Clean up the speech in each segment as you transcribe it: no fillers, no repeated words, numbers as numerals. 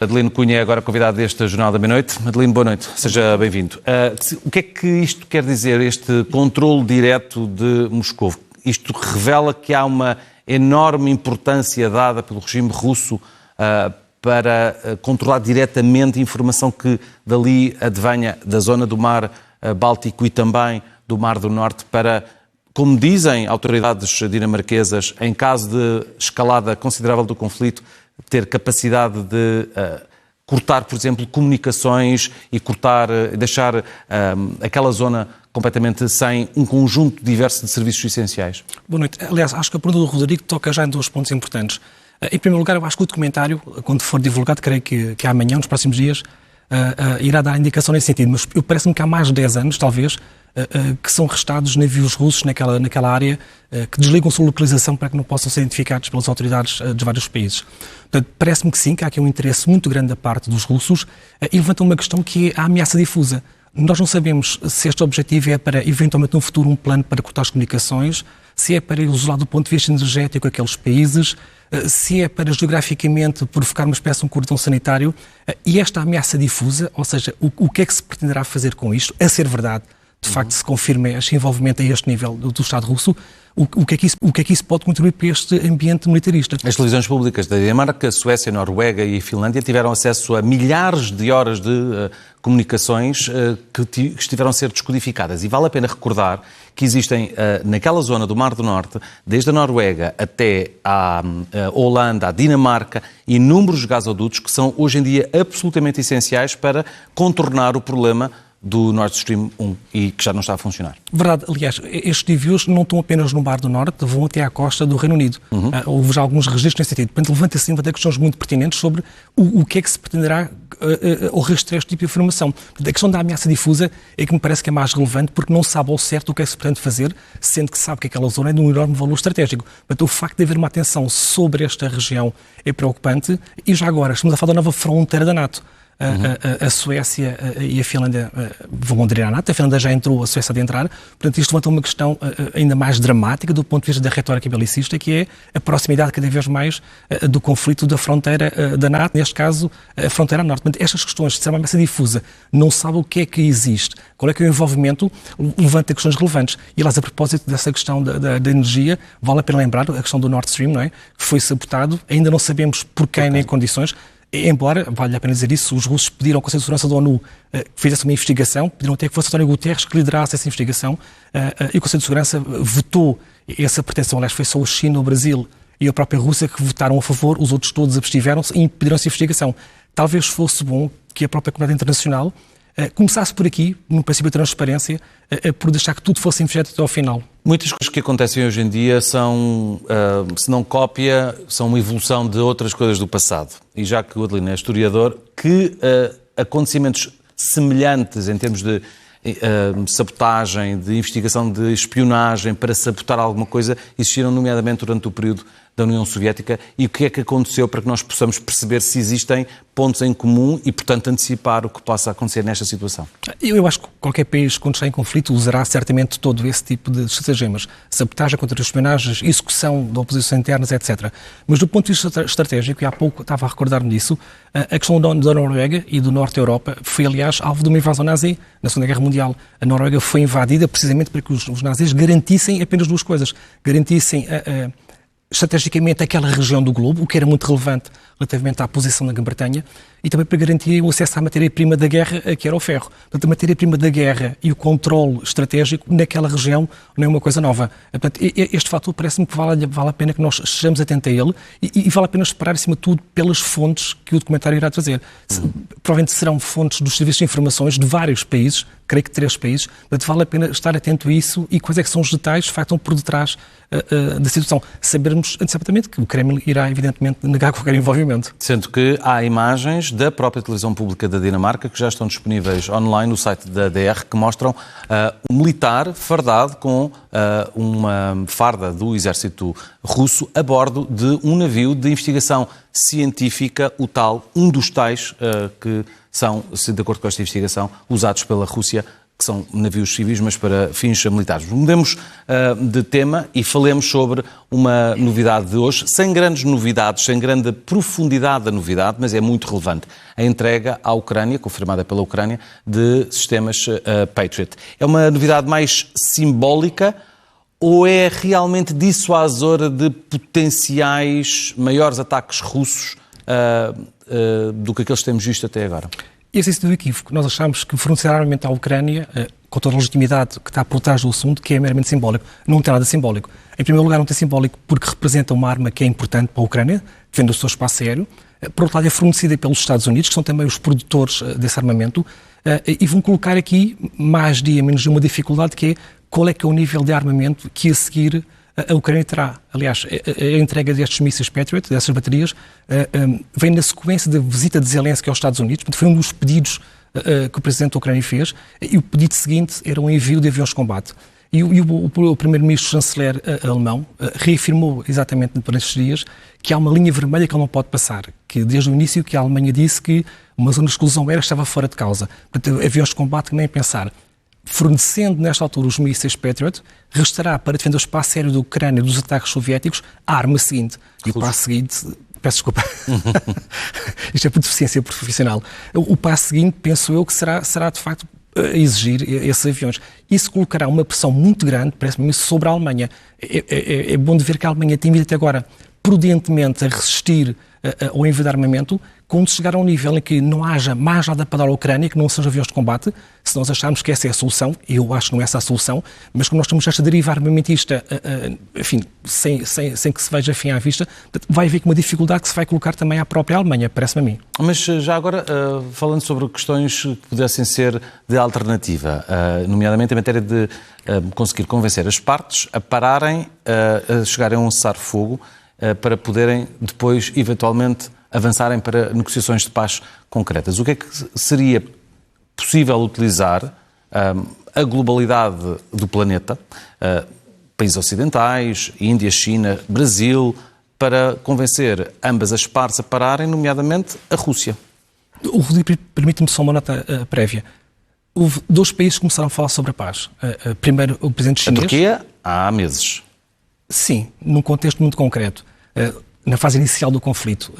Adelino Cunha é agora convidado deste Jornal da Meia-Noite. Adelino, boa noite, seja bem-vindo. O que é que isto quer dizer, este controle direto de Moscovo? Isto revela que há uma enorme importância dada pelo regime russo para controlar diretamente a informação que dali advenha da zona do Mar Báltico e também do Mar do Norte para, como dizem autoridades dinamarquesas, em caso de escalada considerável do conflito, ter capacidade de cortar, por exemplo, comunicações e deixar aquela zona completamente sem um conjunto diverso de serviços essenciais? Boa noite. Aliás, acho que a pergunta do Rodrigo toca já em dois pontos importantes. Em primeiro lugar, eu acho que o documentário, quando for divulgado, creio que amanhã, nos próximos dias, irá dar indicação nesse sentido. Mas parece-me que há mais de 10 anos, talvez, que são restados navios russos naquela área que desligam sua localização para que não possam ser identificados pelas autoridades dos vários países. Portanto, parece-me que sim, que há aqui um interesse muito grande da parte dos russos e levanta uma questão que é a ameaça difusa. Nós não sabemos se este objetivo é para, eventualmente, no futuro, um plano para cortar as comunicações, se é para isolar do ponto de vista energético aqueles países, se é para, geograficamente, provocar uma espécie de um cordão sanitário. E esta ameaça difusa, ou seja, o que é que se pretenderá fazer com isto, a ser verdade, de facto se confirma este envolvimento a este nível do Estado russo, o que é que isso pode contribuir para este ambiente militarista? As televisões públicas da Dinamarca, Suécia, Noruega e Finlândia tiveram acesso a milhares de horas de comunicações que estiveram a ser descodificadas. E vale a pena recordar que existem naquela zona do Mar do Norte, desde a Noruega até a Holanda, a Dinamarca, inúmeros gasodutos que são hoje em dia absolutamente essenciais para contornar o problema do Nord Stream 1 e que já não está a funcionar. Verdade. Aliás, estes navios não estão apenas no Mar do Norte, vão até à costa do Reino Unido. Houve já alguns registros nesse sentido. Portanto, levanta-se questões muito pertinentes sobre o que é que se pretenderá ao rastrear este tipo de informação. A questão da ameaça difusa é que me parece que é mais relevante porque não sabe ao certo o que é que se pretende fazer, sendo que sabe que aquela zona é de um enorme valor estratégico. Portanto, o facto de haver uma atenção sobre esta região é preocupante e já agora estamos a falar da nova fronteira da NATO. A Suécia e a Finlândia vão aderir à NATO, a Finlândia já entrou, a Suécia de entrar, portanto isto levanta uma questão ainda mais dramática do ponto de vista da retórica belicista, que é a proximidade cada vez mais do conflito da fronteira da NATO, neste caso a fronteira norte. Portanto, estas questões, se é uma ameaça difusa, não sabe o que é que existe, qual é que é o envolvimento, levanta questões relevantes. E, aliás, a propósito dessa questão da energia, vale a pena lembrar a questão do Nord Stream, não é? Que foi sabotado, ainda não sabemos por quem nem em condições. Embora, vale a pena dizer isso, os russos pediram ao Conselho de Segurança da ONU que fizesse uma investigação, pediram até que fosse António Guterres que liderasse essa investigação, e o Conselho de Segurança votou essa pretensão. Aliás, foi só a China, o Brasil e a própria Rússia que votaram a favor, os outros todos abstiveram-se e impediram essa investigação. Talvez fosse bom que a própria comunidade internacional começasse por aqui, no princípio de transparência, por deixar que tudo fosse investigado até ao final. Muitas coisas que acontecem hoje em dia são, se não cópia, são uma evolução de outras coisas do passado. E já que o Adelino é historiador, que acontecimentos semelhantes em termos de sabotagem, de investigação de espionagem para sabotar alguma coisa, existiram nomeadamente durante o período da União Soviética, e o que é que aconteceu para que nós possamos perceber se existem pontos em comum e, portanto, antecipar o que possa acontecer nesta situação? Eu acho que qualquer país, quando está em conflito, usará certamente todo esse tipo de estratagemas. Sabotagem, contra-espionagens, execução de oposições internas, etc. Mas do ponto de vista estratégico, e há pouco estava a recordar-me disso, a questão da Noruega e do Norte da Europa foi, aliás, alvo de uma invasão nazi na Segunda Guerra Mundial. A Noruega foi invadida precisamente para que os nazis garantissem apenas duas coisas. Garantissem estrategicamente aquela região do globo, o que era muito relevante relativamente à posição da Grã-Bretanha, e também para garantir o acesso à matéria-prima da guerra, que era o ferro. Portanto, a matéria-prima da guerra e o controle estratégico naquela região não é uma coisa nova. Portanto, este fator parece-me que vale a pena que nós estejamos atentos a ele e vale a pena esperar, acima de tudo, pelas fontes que o documentário irá trazer. Provavelmente serão fontes dos serviços de informações de vários países, creio que 3 países, portanto, vale a pena estar atento a isso e quais é que são os detalhes que factam por detrás da situação. Sabermos antecipadamente que o Kremlin irá, evidentemente, negar qualquer envolvimento. Sendo que há imagens da própria televisão pública da Dinamarca que já estão disponíveis online no site da DR, que mostram um militar fardado com uma farda do exército russo a bordo de um navio de investigação científica, um dos tais que são, de acordo com esta investigação, usados pela Rússia que são navios civis, mas para fins militares. Mudemos de tema e falemos sobre uma novidade de hoje, sem grandes novidades, sem grande profundidade da novidade, mas é muito relevante. A entrega à Ucrânia, confirmada pela Ucrânia, de sistemas Patriot. É uma novidade mais simbólica ou é realmente dissuasora de potenciais maiores ataques russos do que aqueles que temos visto até agora? Esse é o equívoco. Nós achamos que fornecer armamento à Ucrânia, com toda a legitimidade que está por trás do assunto, que é meramente simbólico. Não tem nada simbólico. Em primeiro lugar, não tem simbólico porque representa uma arma que é importante para a Ucrânia, defende o seu espaço aéreo. Por outro lado, é fornecida pelos Estados Unidos, que são também os produtores desse armamento, e vão colocar aqui, mais dia, menos dia, uma dificuldade, que é qual é que é o nível de armamento que a seguir a Ucrânia terá. Aliás, a entrega destes mísseis Patriot, dessas baterias, vem na sequência da visita de Zelensky aos Estados Unidos. Foi um dos pedidos que o presidente da Ucrânia fez, e o pedido seguinte era um envio de aviões de combate. E o primeiro-ministro chanceler alemão reafirmou exatamente durante estes dias que há uma linha vermelha que ele não pode passar, que desde o início que a Alemanha disse que uma zona de exclusão aérea estava fora de causa. Portanto, aviões de combate nem pensar. Fornecendo, nesta altura, os mísseis Patriot, restará para defender o espaço aéreo da Ucrânia dos ataques soviéticos a arma seguinte. E o passo seguinte... Peço desculpa. Isto é por deficiência profissional. O passo seguinte, penso eu, que será de facto exigir esses aviões. Isso colocará uma pressão muito grande, parece-me, sobre a Alemanha. É bom de ver que a Alemanha tem vindo até agora prudentemente a resistir ao envio de armamento, quando chegar a um nível em que não haja mais nada para dar à Ucrânia, que não sejam aviões de combate. Se nós acharmos que essa é a solução, eu acho que não é essa a solução, mas como nós temos esta deriva armamentista, enfim, sem que se veja fim à vista, vai haver uma dificuldade que se vai colocar também à própria Alemanha, parece-me a mim. Mas já agora, falando sobre questões que pudessem ser de alternativa, nomeadamente em matéria de conseguir convencer as partes a pararem, a chegarem a um cessar-fogo, para poderem depois, eventualmente, avançarem para negociações de paz concretas. O que é que seria possível utilizar a globalidade do planeta, países ocidentais, Índia, China, Brasil, para convencer ambas as partes a pararem, nomeadamente a Rússia? Rodrigo, permite-me só uma nota prévia. Houve dois países que começaram a falar sobre a paz. Primeiro, o presidente chinês... A Turquia, há meses. Sim, num contexto muito concreto. Na fase inicial do conflito,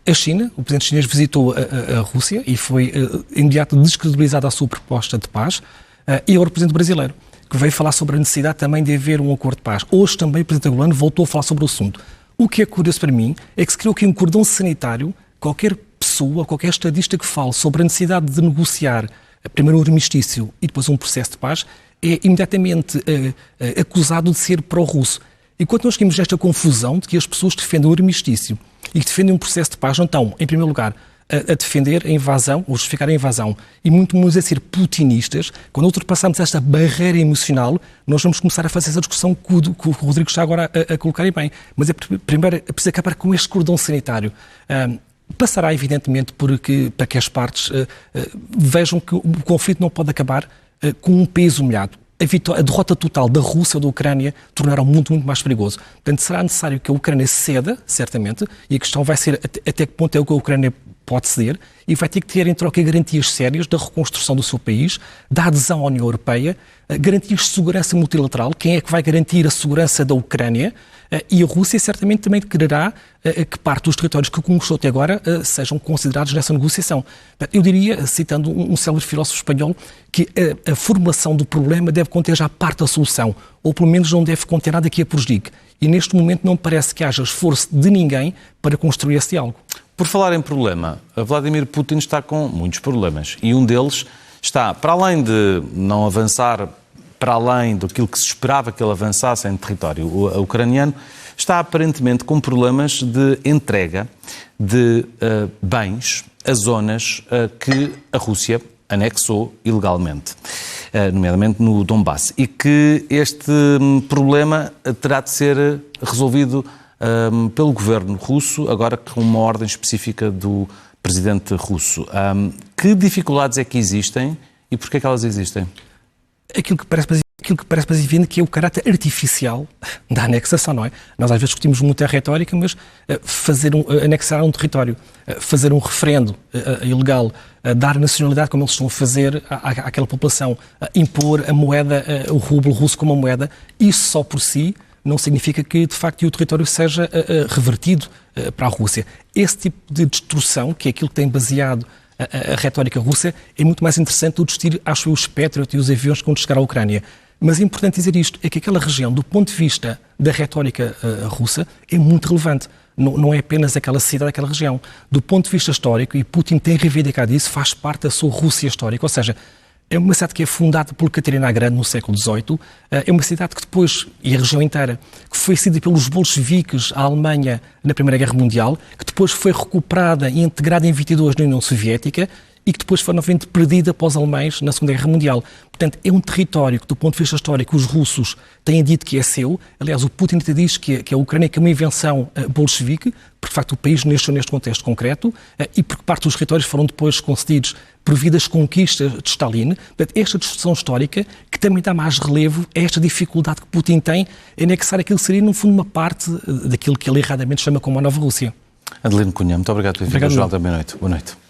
a China, o presidente chinês visitou a Rússia e foi imediato descredibilizada a sua proposta de paz, e agora o presidente brasileiro, que veio falar sobre a necessidade também de haver um acordo de paz. Hoje também o presidente angolano voltou a falar sobre o assunto. O que é curioso para mim é que se criou aqui um cordão sanitário. Qualquer pessoa, qualquer estadista que fale sobre a necessidade de negociar primeiro um armistício e depois um processo de paz é imediatamente acusado de ser pró-russo. Enquanto nós temos esta confusão de que as pessoas que defendem o armistício e que defendem um processo de paz não estão, em primeiro lugar, a defender a invasão, ou justificar a invasão, e muito menos a ser putinistas, quando ultrapassamos esta barreira emocional, nós vamos começar a fazer essa discussão que o Rodrigo está agora a colocar bem. Mas primeiro é preciso acabar com este cordão sanitário. Passará, evidentemente, para que as partes vejam que o conflito não pode acabar com um país humilhado. A derrota total da Rússia ou da Ucrânia tornará o mundo muito mais perigoso. Portanto, será necessário que a Ucrânia ceda, certamente, e a questão vai ser até que ponto é o que a Ucrânia pode ceder, e vai ter que ter em troca garantias sérias da reconstrução do seu país, da adesão à União Europeia, garantias de segurança multilateral. Quem é que vai garantir a segurança da Ucrânia? E a Rússia certamente também quererá que parte dos territórios que conquistou até agora sejam considerados nessa negociação. Eu diria, citando um célebre filósofo espanhol, que a formulação do problema deve conter já parte da solução, ou pelo menos não deve conter nada que a prejudique. E neste momento não parece que haja esforço de ninguém para construir esse diálogo. Por falar em problema, Vladimir Putin está com muitos problemas e um deles está, para além de não avançar para além daquilo que se esperava que ele avançasse em território ucraniano, está aparentemente com problemas de entrega de bens a zonas que a Rússia anexou ilegalmente, nomeadamente no Donbass, e que este problema terá de ser resolvido pelo governo russo, agora com uma ordem específica do presidente russo. Que dificuldades é que existem e porquê é que elas existem? Aquilo que parece aquilo que parece mais evidente, que é o caráter artificial da anexação, não é? Nós às vezes discutimos muito a retórica, mas anexar um território, fazer um referendo ilegal, dar nacionalidade, como eles estão a fazer àquela população, impor a moeda, o rublo russo como a moeda, isso só por si não significa que, de facto, o território seja revertido para a Rússia. Esse tipo de destruição, que é aquilo que tem baseado a retórica russa, é muito mais interessante do que discutir, acho eu, os Patriot e os aviões que vão chegar à Ucrânia. Mas é importante dizer isto, é que aquela região, do ponto de vista da retórica russa, é muito relevante. Não é apenas aquela cidade, aquela região. Do ponto de vista histórico, e Putin tem reivindicado isso, faz parte da sua Rússia histórica, ou seja, é uma cidade que é fundada por Catarina a Grande no século XVIII, é uma cidade que depois, e a região inteira, que foi cedida pelos bolcheviques à Alemanha na Primeira Guerra Mundial, que depois foi recuperada e integrada em 22 na União Soviética e que depois foi novamente perdida após os alemães na Segunda Guerra Mundial. Portanto, é um território que, do ponto de vista histórico, os russos têm dito que é seu. Aliás, o Putin até diz que a Ucrânia é uma invenção bolchevique, porque, de facto, o país nasceu neste contexto concreto e porque parte dos territórios foram depois concedidos por vidas conquistas de Stalin. Portanto, esta discussão histórica, que também dá mais relevo a esta dificuldade que Putin tem em anexar aquilo que seria, no fundo, uma parte daquilo que ele erradamente chama como a Nova Rússia. Adelino Cunha, muito obrigado por ter vindo ao Jornal da Meia-Noite. Boa noite.